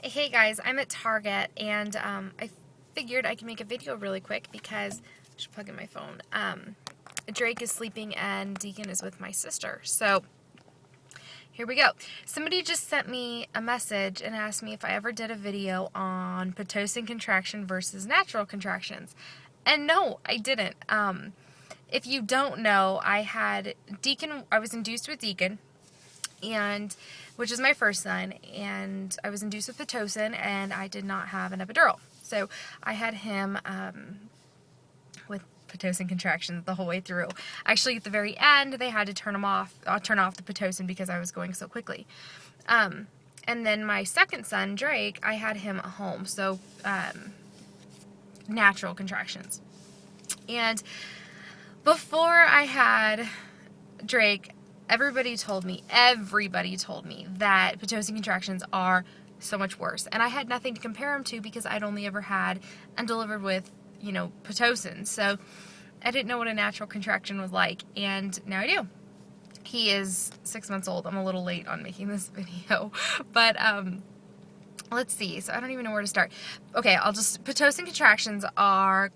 Hey guys, I'm at Target and I figured I could make a video really quick because I should plug in my phone. Drake is sleeping and Deacon is with my sister. So here we go. Somebody just sent me a message and asked me if I ever did a video on Pitocin contraction versus natural contractions. And no, I didn't. If you don't know, I was induced with Deacon, and which is my first son, and I was induced with Pitocin, and I did not have an epidural. So I had him with Pitocin contractions the whole way through. Actually, at the very end, they had to turn off the Pitocin because I was going so quickly. And then my second son, Drake, I had him at home, so natural contractions. And before I had Drake, everybody told me that Pitocin contractions are so much worse. And I had nothing to compare them to because I'd only ever had and delivered with, Pitocin. So I didn't know what a natural contraction was like, and now I do. He is 6 months old. I'm a little late on making this video, but let's see. So I don't even know where to start. Okay, Pitocin contractions are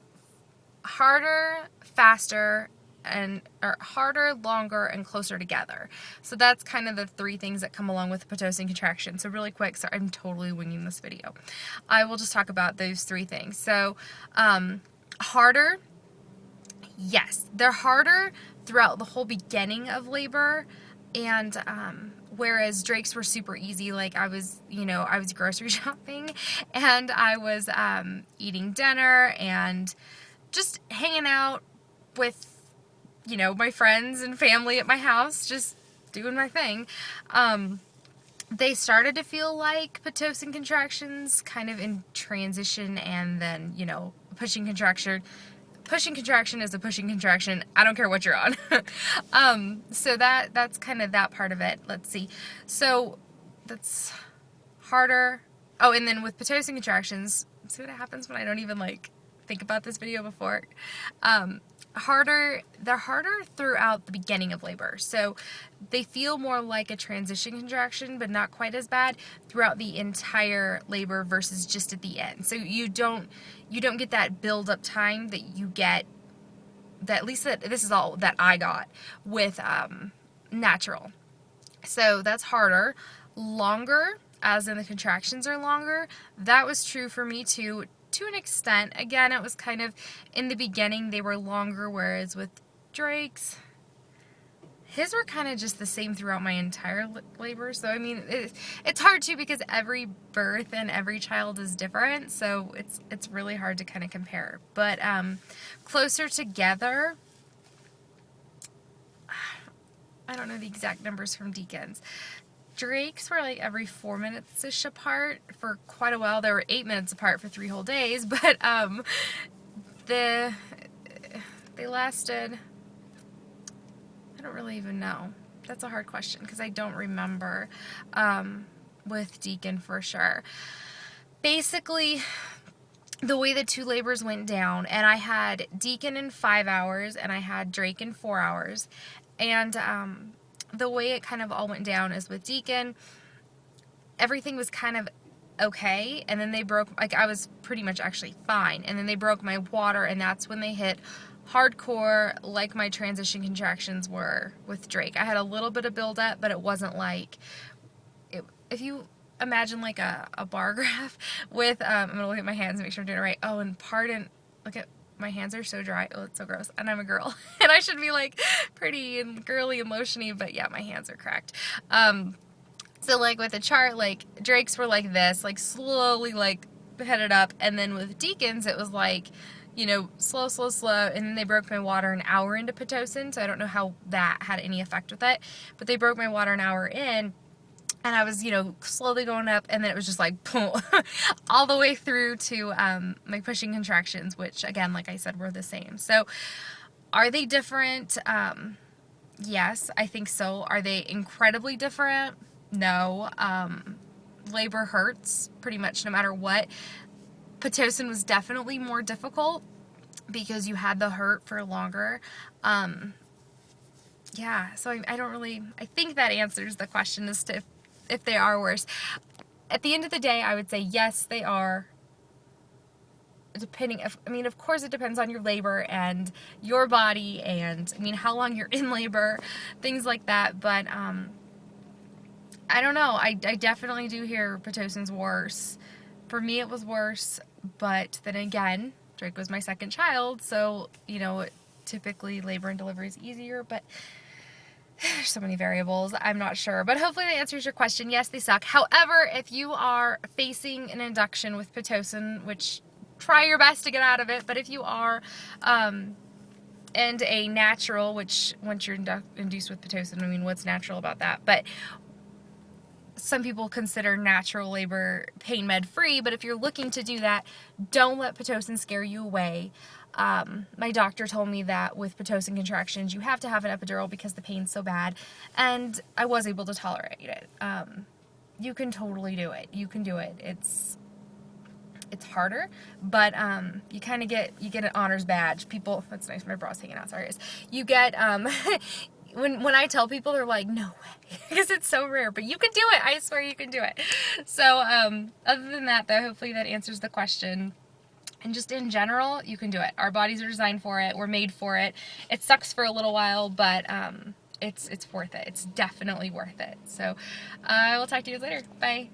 harder, faster, or harder, longer, and closer together. So that's kind of the three things that come along with Pitocin contraction. So really quick, so I'm totally winging this video. I will just talk about those three things. So harder, yes, they're harder throughout the whole beginning of labor, and whereas Drake's were super easy. Like I was grocery shopping, and I was eating dinner and just hanging out with my friends and family at my house, just doing my thing. They started to feel like Pitocin contractions kind of in transition, and then, pushing contraction. Pushing contraction is a pushing contraction. I don't care what you're on. So that's kind of that part of it. Let's see. So that's harder. Oh, and then with Pitocin contractions, see what happens when I don't even think about this video before. They're harder throughout the beginning of labor. So they feel more like a transition contraction, but not quite as bad throughout the entire labor versus just at the end. So you don't get that build up time that you get, that at least this is all that I got with natural. So that's harder. Longer, as in the contractions are longer. That was true for me too, to an extent. Again, it was kind of in the beginning they were longer, whereas with Drake's, his were kind of just the same throughout my entire labor. So I mean, it's hard too because every birth and every child is different, so it's really hard to kind of compare. But closer together, I don't know the exact numbers from Deacon's. Drake's were like every 4 minutes-ish apart for quite a while. They were 8 minutes apart for 3 whole days, but they lasted, I don't really even know. That's a hard question because I don't remember with Deacon for sure. Basically, the way the two labors went down, and I had Deacon in 5 hours and I had Drake in 4 hours, and the way it kind of all went down is with Deacon, everything was kind of okay, and then they broke, I was pretty much actually fine, and then they broke my water, and that's when they hit hardcore, like my transition contractions were with Drake. I had a little bit of buildup, but it wasn't like, if you imagine like a bar graph with, I'm going to look at my hands and make sure I'm doing it right. Oh, and pardon, look at, my hands are so dry. Oh, it's so gross. And I'm a girl. And I should be pretty and girly and lotiony, but yeah, my hands are cracked. So with the chart, Drake's were like this, slowly headed up. And then with Deacon's, it was slow, slow, slow. And then they broke my water an hour into Pitocin. So I don't know how that had any effect with it. But they broke my water an hour in. And I was, slowly going up, and then it was just boom, all the way through to my pushing contractions, which, again, like I said, were the same. So, are they different? Yes, I think so. Are they incredibly different? No. Labor hurts pretty much no matter what. Pitocin was definitely more difficult because you had the hurt for longer. Yeah, so I don't really, I think that answers the question as to if they are worse. at the end of the day, I would say yes, they are. Of course it depends on your labor and your body and, how long you're in labor, things like that. But, I don't know. I definitely do hear Pitocin's worse. For me, it was worse. But then again, Drake was my second child. So, typically labor and delivery is easier. But there's so many variables. I'm not sure. But hopefully that answers your question. Yes, they suck. However, if you are facing an induction with Pitocin, which try your best to get out of it, but if you are, and a natural, which once you're induced with Pitocin, what's natural about that? But some people consider natural labor pain med free, but if you're looking to do that, don't let Pitocin scare you away. My doctor told me that with Pitocin contractions, you have to have an epidural because the pain's so bad, and I was able to tolerate it. You can totally do it. You can do it. It's harder, but you kind of get an honors badge. People, that's nice, my bra's hanging out, sorry guys. You get, when I tell people, they're like, no way, because it's so rare, but you can do it. I swear you can do it. So, other than that, though, hopefully that answers the question. And just in general, you can do it. Our bodies are designed for it. We're made for it. It sucks for a little while, but it's worth it. It's definitely worth it. So, I will talk to you guys later. Bye.